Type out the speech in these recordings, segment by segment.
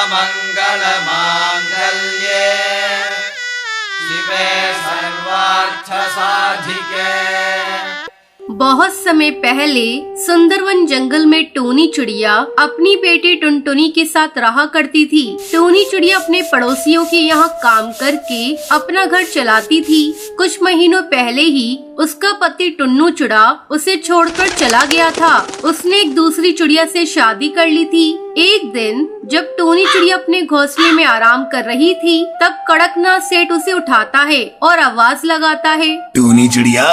सर्वमङ्गलमाङ्गल्ये शिवे सर्वार्थसाधिके। बहुत समय पहले सुंदरवन जंगल में टोनी चिड़िया अपनी बेटी टुनटुनी के साथ रहा करती थी। टोनी चिड़िया अपने पड़ोसियों के यहाँ काम करके अपना घर चलाती थी। कुछ महीनों पहले ही उसका पति टुन्नू चिड़ा उसे छोड़कर चला गया था। उसने एक दूसरी चिड़िया से शादी कर ली थी। एक दिन जब टोनी चिड़िया अपने घोंसले में आराम कर रही थी, तब कड़कनाथ सेठ उसे उठाता है और आवाज लगाता है, टोनी चिड़िया,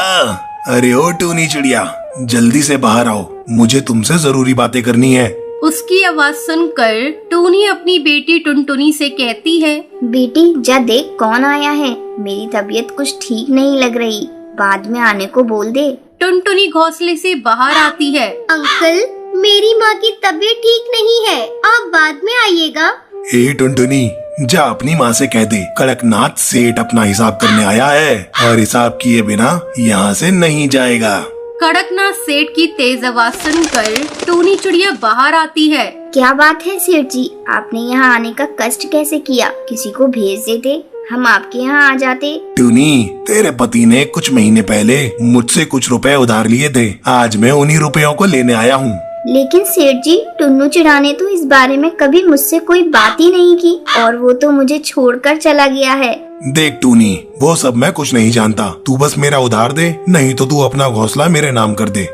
अरे ओ टोनी चिड़िया, जल्दी से बाहर आओ, मुझे तुमसे जरूरी बातें करनी है। उसकी आवाज सुनकर टोनी अपनी बेटी टुनटुनी से कहती है, बेटी जा देख कौन आया है, मेरी तबीयत कुछ ठीक नहीं लग रही, बाद में आने को बोल दे। टुनटुनी घोंसले से बाहर आती है। अंकल, मेरी माँ की तबीयत ठीक नहीं है, आप बाद में आइएगा। ए टुनटुनी, जा अपनी माँ से कह दे कड़कनाथ सेठ अपना हिसाब करने आया है और हिसाब किए बिना यहाँ से नहीं जाएगा। कड़कनाथ सेठ की तेज आवाज सुनकर टोनी चिड़िया बाहर आती है। क्या बात है सेठ जी, आपने यहाँ आने का कष्ट कैसे किया? किसी को भेज देते, हम आपके यहाँ आ जाते। टूनी, तेरे पति ने कुछ महीने पहले मुझसे कुछ रुपए उधार लिए थे, आज मैं उन्हीं रुपयों को लेने आया हूँ। लेकिन सेठ जी, टुन्नू चिड़ा ने तो इस बारे में कभी मुझसे कोई बात ही नहीं की और वो तो मुझे छोड़कर चला गया है। देख टूनी, वो सब मैं कुछ नहीं जानता, तू बस मेरा उधार दे, नहीं तो तू अपना घोंसला मेरे नाम कर दे।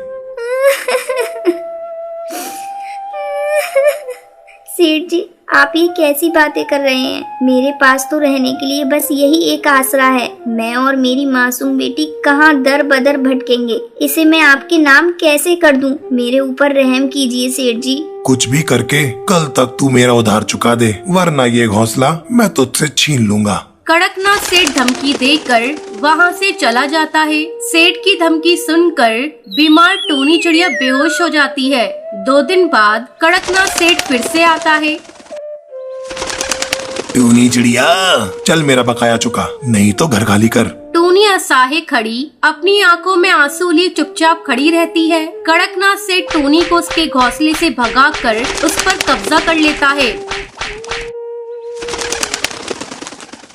सेठ जी, आप ये कैसी बातें कर रहे हैं? मेरे पास तो रहने के लिए बस यही एक आसरा है। मैं और मेरी मासूम बेटी कहाँ दर बदर भटकेंगे, इसे मैं आपके नाम कैसे कर दूं? मेरे ऊपर रहम कीजिए सेठ जी। कुछ भी करके कल तक तू मेरा उधार चुका दे, वरना ये घोंसला मैं तुझसे छीन लूंगा। कड़कनाथ सेठ धमकी देकर वहाँ से चला जाता है। सेठ की धमकी सुनकर बीमार टोनी चिड़िया बेहोश हो जाती है। 2 दिन बाद कड़कनाथ सेठ फिर से आता है। टोनी चिड़िया, चल मेरा बकाया चुका, नहीं तो घर खाली कर। टोनी असहाय खड़ी अपनी आंखों में आंसू लिए चुपचाप खड़ी रहती है। कड़कनाथ सेठ टोनी को उसके घोंसले से भगाकर उस पर कब्जा कर लेता है।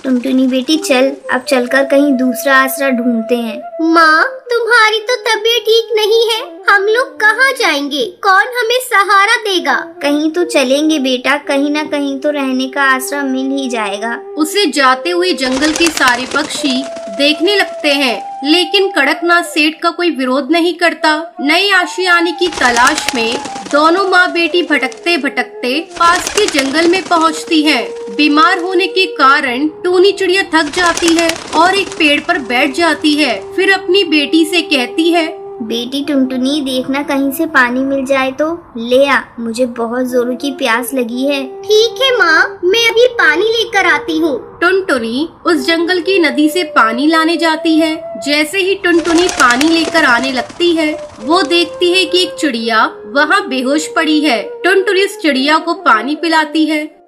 टुनटुनी बेटी चल, अब चलकर कहीं दूसरा आसरा ढूंढते हैं। माँ, तुम्हारी तो तबीयत ठीक नहीं है, हम लोग कहाँ जाएंगे? कौन हमें सहारा देगा? कहीं तो चलेंगे बेटा, कहीं न कहीं तो रहने का आसरा मिल ही जाएगा। उसे जाते हुए जंगल के सारे पक्षी देखने लगते हैं, लेकिन कड़कनाथ सेठ का कोई विरोध नहीं करता। नई आशियाने की तलाश में दोनों माँ बेटी भटकते भटकते पास के जंगल में पहुँचती हैं। बीमार होने के कारण टोनी चिड़िया थक जाती है और एक पेड़ पर बैठ जाती है। फिर अपनी बेटी से कहती है, बेटी टुनटुनी, देखना कहीं से पानी मिल जाए तो ले आ, मुझे बहुत जोरों की प्यास लगी है। ठीक है माँ, मैं अभी पानी लेकर आती हूँ। टुनटुनी उस जंगल की नदी से पानी लाने जाती है। जैसे ही टुनटुनी पानी लेकर आने लगती है, वो देखती है कि एक चिड़िया वहाँ बेहोश पड़ी है। टुनटुनी उस चिड़िया को पानी पिलाती है।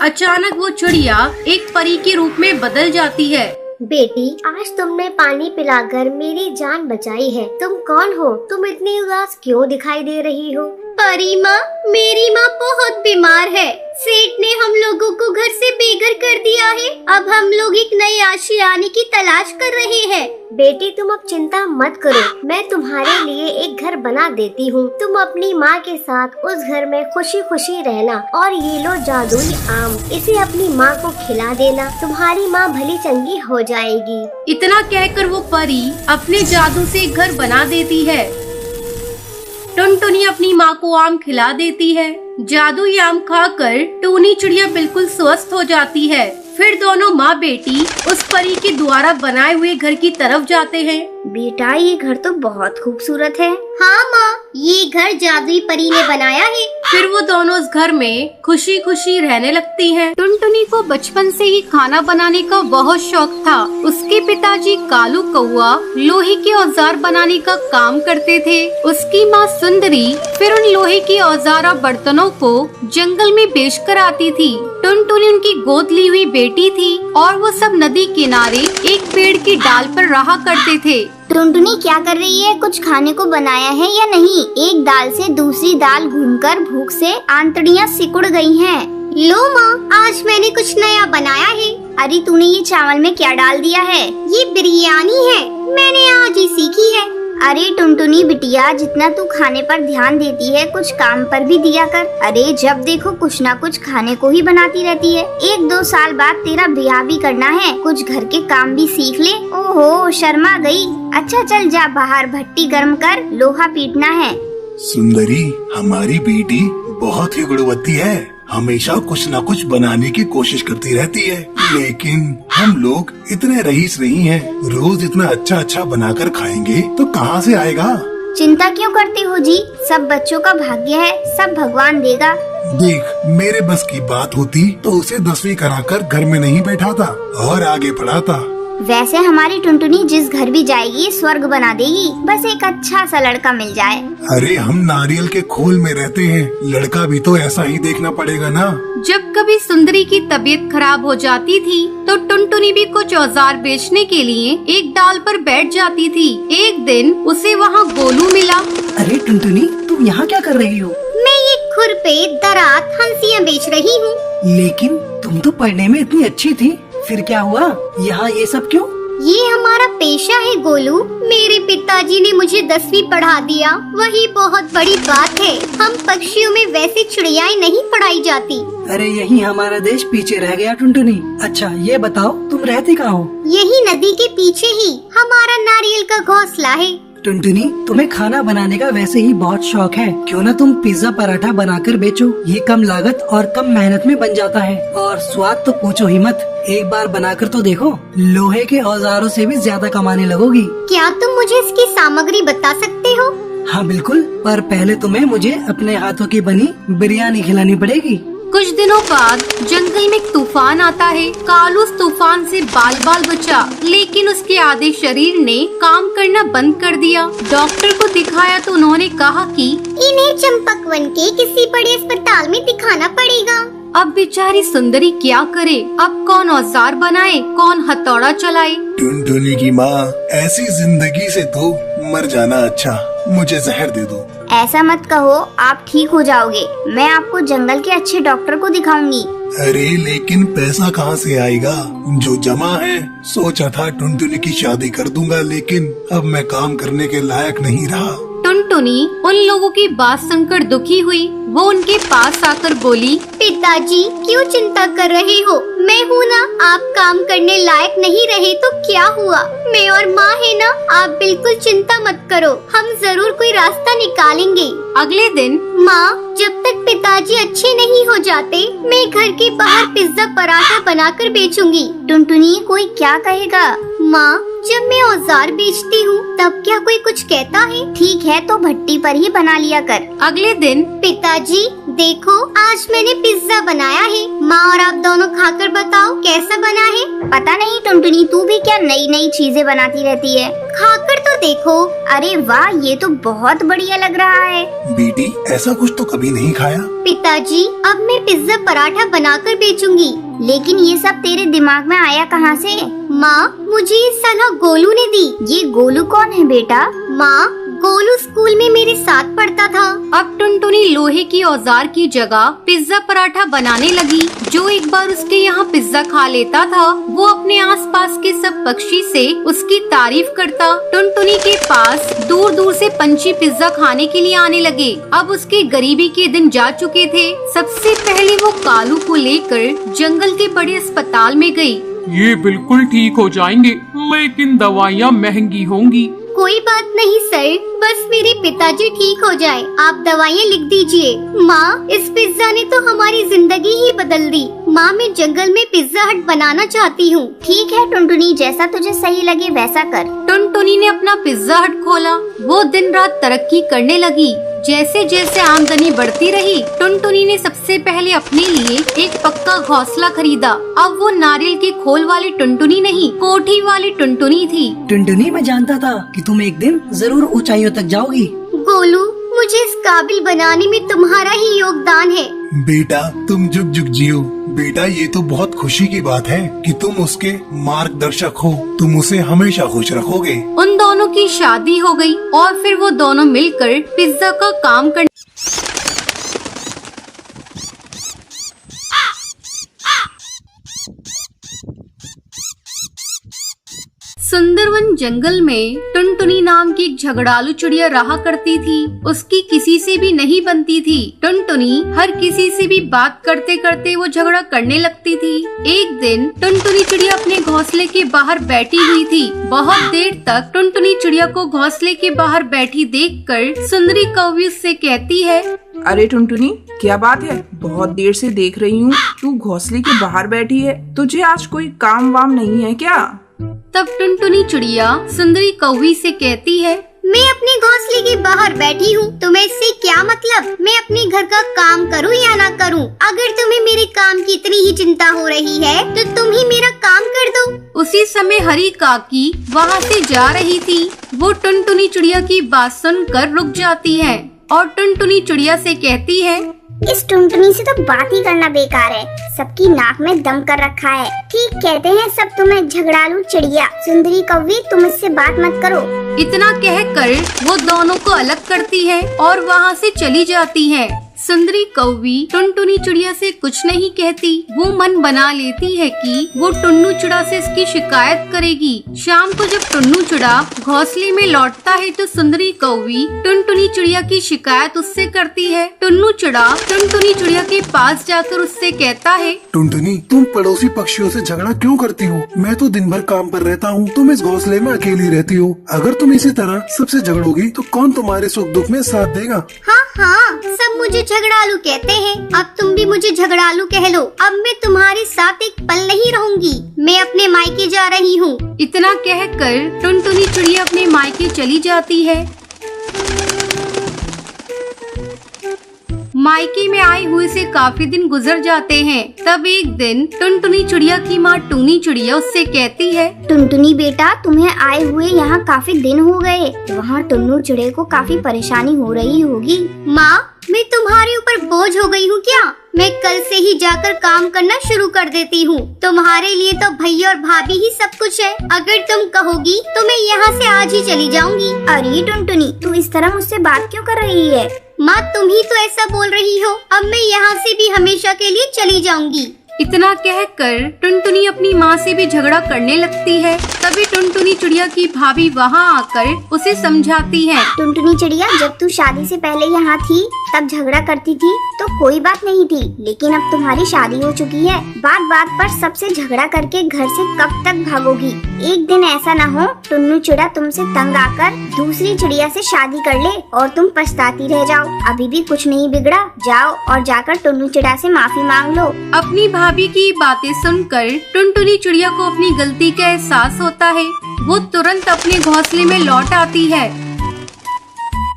अचानक वो चिड़िया एक परी के रूप में बदल जाती है। बेटी, आज तुमने पानी पिलाकर मेरी जान बचाई है। तुम कौन हो? तुम इतनी उदास क्यों दिखाई दे रही हो? परी माँ, मेरी माँ बहुत बीमार है। सेठ ने हम लोगों को घर से बेघर कर दिया है। अब हम लोग एक नई आशियाने की तलाश कर रहे हैं। बेटी, तुम अब चिंता मत करो, मैं तुम्हारे लिए एक घर बना देती हूँ। तुम अपनी माँ के साथ उस घर में खुशी खुशी रहना और ये लो जादुई आम, इसे अपनी माँ को खिला देना, तुम्हारी माँ भली चंगी हो जाएगी। इतना कहकर वो परी अपने जादू से एक घर बना देती है। टुनटुनी अपनी माँ को आम खिला देती है। जादुई आम खाकर टोनी चिड़िया बिल्कुल स्वस्थ हो जाती है। फिर दोनों माँ बेटी उस परी के द्वारा बनाए हुए घर की तरफ जाते हैं। बेटा, ये घर तो बहुत खूबसूरत है। हाँ माँ, ये घर जादुई परी ने बनाया है। फिर वो दोनों उस घर में खुशी खुशी रहने लगती हैं। टुनटुनी को बचपन से ही खाना बनाने का बहुत शौक था। उसके पिताजी कालू कौआ लोहे के औजार बनाने का काम करते थे। उसकी माँ सुंदरी फिर उन लोहे के औजार और बर्तनों को जंगल में बेच कर आती थी। टुनटुनी उनकी गोद ली हुई बेटी थी और वो सब नदी किनारे एक पेड़ की डाल पर रहा करते थे। टुनटुनी क्या कर रही है? कुछ खाने को बनाया है या नहीं? एक दाल से दूसरी दाल घूमकर भूख से आंतड़ियाँ सिकुड़ गई हैं। लो माँ, आज मैंने कुछ नया बनाया है। अरे तूने ये चावल में क्या डाल दिया है? ये बिरयानी है, मैंने आज ही सीखी है। अरे टुनटुनी बिटिया, जितना तू खाने पर ध्यान देती है कुछ काम पर भी दिया कर। अरे जब देखो कुछ ना कुछ खाने को ही बनाती रहती है। 1-2 साल बाद तेरा ब्याह भी करना है, कुछ घर के काम भी सीख ले। ओहो, शर्मा गई। अच्छा चल जा बाहर भट्टी गर्म कर, लोहा पीटना है। सुंदरी, हमारी बेटी बहुत ही गुणवती है, हमेशा कुछ न कुछ बनाने की कोशिश करती रहती है। लेकिन हम लोग इतने रईस नहीं हैं, रोज इतना अच्छा अच्छा बनाकर खाएंगे तो कहाँ से आएगा? चिंता क्यों करते हो जी? सब बच्चों का भाग्य है, सब भगवान देगा। देख, मेरे बस की बात होती तो उसे 10वीं कराकर घर में नहीं बैठाता और आगे पढ़ाता। वैसे हमारी टुनटुनी जिस घर भी जाएगी स्वर्ग बना देगी, बस एक अच्छा सा लड़का मिल जाए। अरे हम नारियल के खोल में रहते हैं, लड़का भी तो ऐसा ही देखना पड़ेगा ना। जब कभी सुंदरी की तबीयत खराब हो जाती थी तो टुनटुनी भी कुछ औजार बेचने के लिए एक डाल पर बैठ जाती थी। एक दिन उसे वहाँ गोलू मिला। अरे टुनटुनी, तुम यहाँ क्या कर रही हो? मैं ये खुरपे दरात हंसियाँ बेच रही हूँ। लेकिन तुम तो पढ़ने में इतनी अच्छी थी, फिर क्या हुआ? यहाँ ये सब क्यों? ये हमारा पेशा है गोलू। मेरे पिताजी ने मुझे 10वीं पढ़ा दिया, वही बहुत बड़ी बात है। हम पक्षियों में वैसे चिड़ियाएं नहीं पढ़ाई जाती। अरे यही हमारा देश पीछे रह गया टुनटुनी। अच्छा ये बताओ, तुम रहती कहाँ हो? यही नदी के पीछे ही हमारा नारियल का घोंसला है। टुनटुनी, तुम्हें खाना बनाने का वैसे ही बहुत शौक है, क्यों ना तुम पिज्जा पराठा बनाकर बेचो। ये कम लागत और कम मेहनत में बन जाता है और स्वाद तो पूछो ही मत। एक बार बनाकर तो देखो, लोहे के औजारों से भी ज्यादा कमाने लगोगी। क्या तुम मुझे इसकी सामग्री बता सकते हो? हाँ बिल्कुल, पर पहले तुम्हें मुझे अपने हाथों की बनी बिरयानी खिलानी पड़ेगी। कुछ दिनों बाद जंगल में एक तूफान आता है। कालू उस तूफान से बाल बाल बचा, लेकिन उसके आधे शरीर ने काम करना बंद कर दिया। डॉक्टर को दिखाया तो उन्होंने कहा कि इन्हें चंपकवन के किसी बड़े अस्पताल में दिखाना पड़ेगा। अब बेचारी सुंदरी क्या करे? अब कौन औजार बनाए, कौन हथौड़ा चलाए? टुनटुनी की माँ, ऐसी जिंदगी से तो मर जाना अच्छा। मुझे जहर दे दो। ऐसा मत कहो, आप ठीक हो जाओगे। मैं आपको जंगल के अच्छे डॉक्टर को दिखाऊंगी। अरे लेकिन पैसा कहाँ से आएगा? जो जमा है, सोचा था टुनटुनी की शादी कर दूंगा, लेकिन अब मैं काम करने के लायक नहीं रहा। टुनटुनी उन लोगों की बात सुनकर दुखी हुई। वो उनके पास आकर बोली, पिताजी क्यों चिंता कर रहे हो? मैं हूँ ना, आप काम करने लायक नहीं रहे तो क्या हुआ? मैं और माँ है ना, आप बिल्कुल चिंता मत करो, हम जरूर कोई रास्ता निकालेंगे। अगले दिन माँ, जब तक पिताजी अच्छे नहीं हो जाते मैं घर के बाहर पिज्जा पराठा बनाकर बेचूंगी। टुनटुनी, कोई क्या कहेगा? माँ, जब मैं औजार बेचती हूँ तब क्या कोई कुछ कहता है? ठीक है तो भट्टी पर ही बना लिया कर। अगले दिन पिताजी देखो, आज मैंने पिज्जा बनाया है। माँ और आप दोनों खाकर बताओ कैसा बना है। पता नहीं टुनटुनी, तू भी क्या नई नई चीजें बनाती रहती है। खाकर तो देखो। अरे वाह, ये तो बहुत बढ़िया लग रहा है। बेटी, ऐसा कुछ तो कभी नहीं खाया। पिताजी, अब मैं पिज्जा पराठा बनाकर बेचूंगी। लेकिन ये सब तेरे दिमाग में आया कहाँ से? माँ, मुझे ये सलाह गोलू ने दी। ये गोलू कौन है बेटा? माँ, गोलू स्कूल में मेरे साथ पढ़ता था। अब टुनटुनी लोहे की औजार की जगह पिज्जा पराठा बनाने लगी। जो एक बार उसके यहाँ पिज्जा खा लेता था, वो अपने आसपास के सब पक्षी से उसकी तारीफ करता। टुनटुनी के पास दूर दूर से पंछी पिज्जा खाने के लिए आने लगे। अब उसके गरीबी के दिन जा चुके थे। सबसे पहले वो कालू को लेकर जंगल के बड़े अस्पताल में गई। ये बिल्कुल ठीक हो जाएंगे, लेकिन दवाइयाँ महंगी होंगी। कोई बात नहीं सर, बस मेरे पिताजी ठीक हो जाए, आप दवाइयाँ लिख दीजिए। माँ, इस पिज्जा ने तो हमारी जिंदगी ही बदल दी। माँ, मैं जंगल में पिज्जा हट बनाना चाहती हूँ। ठीक है टुनटुनी, जैसा तुझे सही लगे वैसा कर। टुनटुनी ने अपना पिज्जा हट खोला। वो दिन रात तरक्की करने लगी। जैसे जैसे आमदनी बढ़ती रही, टुनटुनी ने सबसे पहले अपने लिए एक पक्का घोंसला खरीदा। अब वो नारियल के खोल वाली टुनटुनी नहीं, कोठी वाली टुनटुनी थी। टुनटुनी, मैं जानता था कि तुम एक दिन जरूर ऊंचाइयों तक जाओगी। गोलू, मुझे इस काबिल बनाने में तुम्हारा ही योगदान है। बेटा, तुम जुग जुग जियो। बेटा, ये तो बहुत खुशी की बात है कि तुम उसके मार्गदर्शक हो। तुम उसे हमेशा खुश रखोगे। उन दोनों की शादी हो गई और फिर वो दोनों मिलकर पिज्जा का काम करने सुंदरवन जंगल में टुनटुनी नाम की एक झगड़ालू चिड़िया रहा करती थी। उसकी किसी से भी नहीं बनती थी। टुनटुनी हर किसी से भी बात करते करते वो झगड़ा करने लगती थी। एक दिन टुनटुनी चिड़िया अपने घोंसले के बाहर बैठी हुई थी। बहुत देर तक टुनटुनी चिड़िया को घोंसले के बाहर बैठी देखकर सुंदरी कौवी उससे कहती है, अरे टुनटुनी, क्या बात है? बहुत देर से देख रही हूँ तू घोंसले के बाहर बैठी है। तुझे आज कोई काम वाम नहीं है क्या? तब टुनटुनी चिड़िया सुंदरी कौवी से कहती है, मैं अपने घोंसले के बाहर बैठी हूँ, तुम्हें इससे क्या मतलब? मैं अपने घर का काम करूँ या ना करूँ? अगर तुम्हें मेरे काम की इतनी ही चिंता हो रही है तो तुम ही मेरा काम कर दो। उसी समय हरी काकी वहाँ से जा रही थी। वो टुनटुनी चिड़िया की बात सुनकर रुक जाती है और टुनटुनी चिड़िया से कहती है, इस टुनटुनी से तो बात ही करना बेकार है, सबकी नाक में दम कर रखा है। ठीक कहते हैं सब तुम्हें झगड़ालू चिड़िया। सुंदरी कौवी, तुम इससे बात मत करो। इतना कहकर वो दोनों को अलग करती है और वहाँ से चली जाती है। सुंदरी कौवी टुनटुनी चिड़िया से कुछ नहीं कहती। वो मन बना लेती है कि वो टुन्नू चिड़ा से इसकी शिकायत करेगी। शाम को जब टुन्नू चिड़ा घोंसले में लौटता है तो सुंदरी कौवी टुनटुनी चिड़िया की शिकायत उससे करती है। टुन्नू चिड़ा टुनटुनी चिड़िया के पास जाकर उससे कहता है, टुनटुनी, तुम पड़ोसी पक्षियों से झगड़ा क्यों करती हो? मैं तो दिन भर काम पर रहता हूँ, तुम इस घोंसले में अकेली रहती हो। अगर तुम इसी तरह सबसे झगड़ोगी तो कौन तुम्हारे सुख दुख में साथ देगा? हाँ, सब मुझे झगड़ालू कहते हैं। अब तुम भी मुझे झगड़ालू कह लो। अब मैं तुम्हारे साथ एक पल नहीं रहूंगी। मैं अपने मायके जा रही हूँ। इतना कहकर टुनटुनी चिड़िया अपने मायके चली जाती है। मायके में आए हुए से काफी दिन गुजर जाते हैं। तब एक दिन टुनटुनी चिड़िया की माँ टूनी चिड़िया उससे कहती है, टुनटुनी बेटा, तुम्हें आए हुए यहाँ काफी दिन हो गए। वहाँ टुन्नू चिड़े को काफी परेशानी हो रही होगी। माँ, मैं तुम्हारे ऊपर बोझ हो गई हूँ क्या? मैं कल से ही जाकर काम करना शुरू कर देती हूँ। तुम्हारे लिए तो भैया और भाभी ही सब कुछ है। अगर तुम कहोगी तो मैं यहाँ से आज ही चली जाऊंगी। अरे टुनटुनी, तू इस तरह मुझसे बात क्यों कर रही है? माँ, तुम ही तो ऐसा बोल रही हो। अब मैं यहाँ से भी हमेशा के लिए चली जाऊंगी। इतना कहकर टुनटुनी अपनी माँ से भी झगड़ा करने लगती है। तभी टुनटुनी चिड़िया की भाभी वहाँ आकर उसे समझाती है, टुनटुनी चिड़िया, जब तू शादी से पहले यहाँ थी तब झगड़ा करती थी तो कोई बात नहीं थी, लेकिन अब तुम्हारी शादी हो चुकी है। बात बात पर सबसे झगड़ा करके घर से कब तक भागोगी? एक दिन ऐसा न हो टुन्नू चिड़ा तुमसे तंग आकर दूसरी चिड़िया से शादी कर ले और तुम पछताती रह जाओ। अभी भी कुछ नहीं बिगड़ा, जाओ और जाकर टुन्नू चिड़ा से माफी मांग लो। अपनी भाभी की बातें सुनकर टुनटुनी चिड़िया को अपनी गलती का एहसास होता है। वो तुरंत अपने घोंसले में लौट आती है।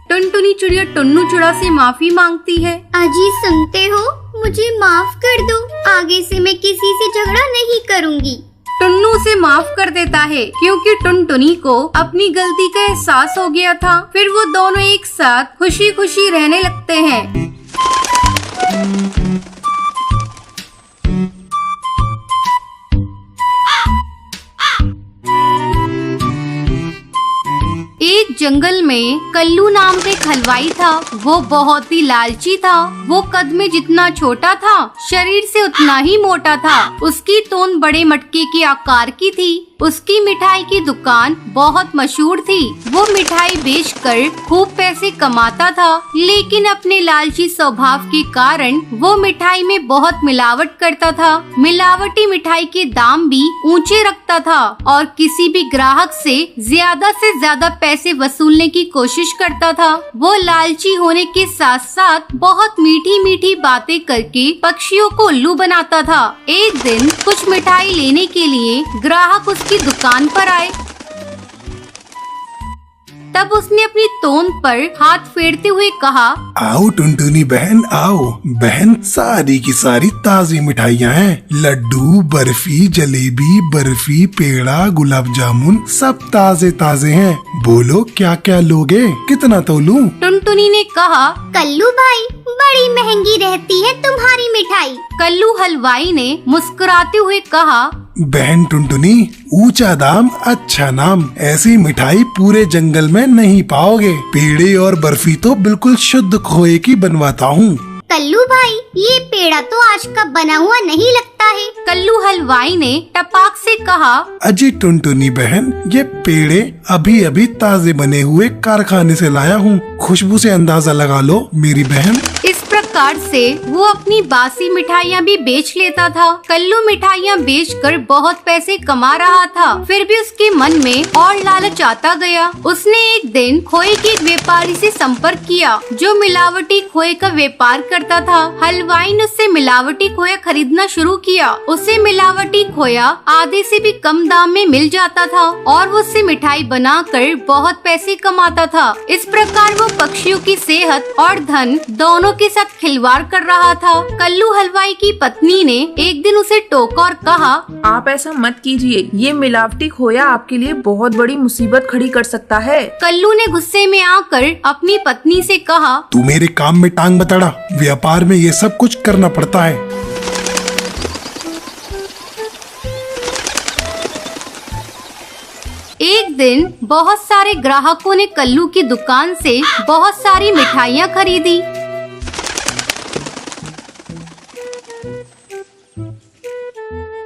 टुनटुनी चिड़िया टुन्नू चिड़ा से माफी मांगती है। अजी, सुनते हो? मुझे माफ कर दो। आगे से मैं किसी से झगड़ा नहीं करूँगी। टुन्नू उसे माफ कर देता है क्योंकि टुनटुनी को अपनी गलती का एहसास हो गया था। फिर वो दोनों एक साथ खुशी खुशी रहने लगते हैं। एक जंगल में कल्लू नाम का एक हलवाई था। वो बहुत ही लालची था। वो कद में जितना छोटा था, शरीर से उतना ही मोटा था। उसकी तोंद बड़े मटके के आकार की थी। उसकी मिठाई की दुकान बहुत मशहूर थी। वो मिठाई बेचकर खूब पैसे कमाता था, लेकिन अपने लालची स्वभाव के कारण वो मिठाई में बहुत मिलावट करता था। मिलावटी मिठाई के दाम भी ऊंचे रखता था और किसी भी ग्राहक से ज्यादा पैसे वसूलने की कोशिश करता था। वो लालची होने के साथ साथ बहुत मीठी मीठी बातें करके पक्षियों को उल्लू बनाता था। एक दिन कुछ मिठाई लेने के लिए ग्राहक की दुकान पर आए। तब उसने अपनी तोंद पर हाथ फेरते हुए कहा, आओ टुनटुनी बहन, आओ बहन, सारी की सारी ताजी मिठाइयाँ हैं। लड्डू, बर्फी, जलेबी, बर्फी, पेड़ा, गुलाब जामुन सब ताजे ताजे हैं। बोलो क्या क्या लोगे? कितना तोलूं? टुनटुनी ने कहा, कल्लू भाई, बड़ी महंगी रहती है तुम्हारी मिठाई। कल्लू हलवाई ने मुस्कुराते हुए कहा, बहन टुनटुनी, ऊंचा दाम अच्छा नाम, ऐसी मिठाई पूरे जंगल में नहीं पाओगे। पेड़े और बर्फी तो बिल्कुल शुद्ध खोए की बनवाता हूँ। कल्लू भाई, ये पेड़ा तो आज का बना हुआ नहीं लगता है। कल्लू हलवाई ने टपाक से कहा। अजी टुनटुनी बहन, ये पेड़े अभी अभी ताजे बने हुए कारखाने से लाया हूँ। खुशबू से अंदाजा लगा लो मेरी बहन। इस प्रकार से वो अपनी बासी मिठाइयाँ भी बेच लेता था। कल्लू मिठाइयाँ बेचकर बहुत पैसे कमा रहा था, फिर भी उसके मन में और लालच आता गया। उसने एक दिन खोए के एक व्यापारी से संपर्क किया जो मिलावटी खोए का व्यापार करता था। हलवाई ने उससे मिलावटी खोया खरीदना शुरू किया। उसे मिलावटी खोया आधे से भी कम दाम में मिल जाता था और वो उससे मिठाई बनाकर बहुत पैसे कमाता था। इस प्रकार वो पक्षियों की सेहत और धन दोनों के साथ खिलवाड़ कर रहा था। कल्लू हलवाई की पत्नी ने एक दिन उसे टोका और कहा, आप ऐसा मत कीजिए, ये मिलावटी खोया आपके लिए बहुत बड़ी मुसीबत खड़ी कर सकता है। कल्लू ने गुस्से में आकर अपनी पत्नी से कहा, तू मेरे काम में टांग बतड़ा, व्यापार में ये सब कुछ करना पड़ता है। एक दिन बहुत सारे ग्राहकों ने कल्लू की दुकान से बहुत सारी मिठाइयाँ खरीदी।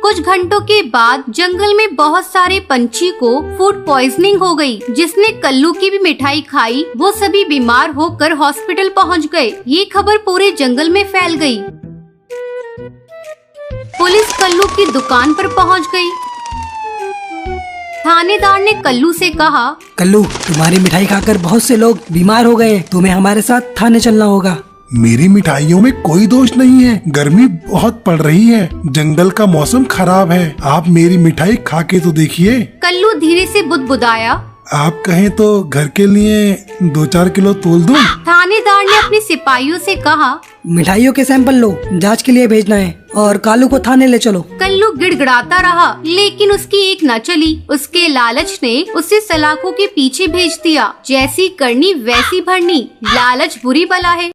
कुछ घंटों के बाद जंगल में बहुत सारे पंछी को फूड पॉइजनिंग हो गई, जिसने कल्लू की भी मिठाई खाई। वो सभी बीमार होकर हॉस्पिटल पहुंच गए। ये खबर पूरे जंगल में फैल गई। पुलिस कल्लू की दुकान पर पहुंच गई। थानेदार ने कल्लू से कहा, कल्लू, तुम्हारी मिठाई खाकर बहुत से लोग बीमार हो गए, तुम्हें हमारे साथ थाने चलना होगा। मेरी मिठाइयों में कोई दोष नहीं है, गर्मी बहुत पड़ रही है, जंगल का मौसम खराब है, आप मेरी मिठाई खा के तो देखिए। कल्लू धीरे से बुदबुदाया। आप कहें तो घर के लिए 2-4 किलो तोल दूं? थानेदार ने अपने सिपाहियों से कहा, मिठाइयों के सैंपल लो, जांच के लिए भेजना है और कालू को थाने ले चलो। कल्लू गिड़गिड़ाता रहा, लेकिन उसकी एक न चली। उसके लालच ने उसे सलाखों के पीछे भेज दिया। जैसी करनी वैसी भरनी, लालच बुरी बला है।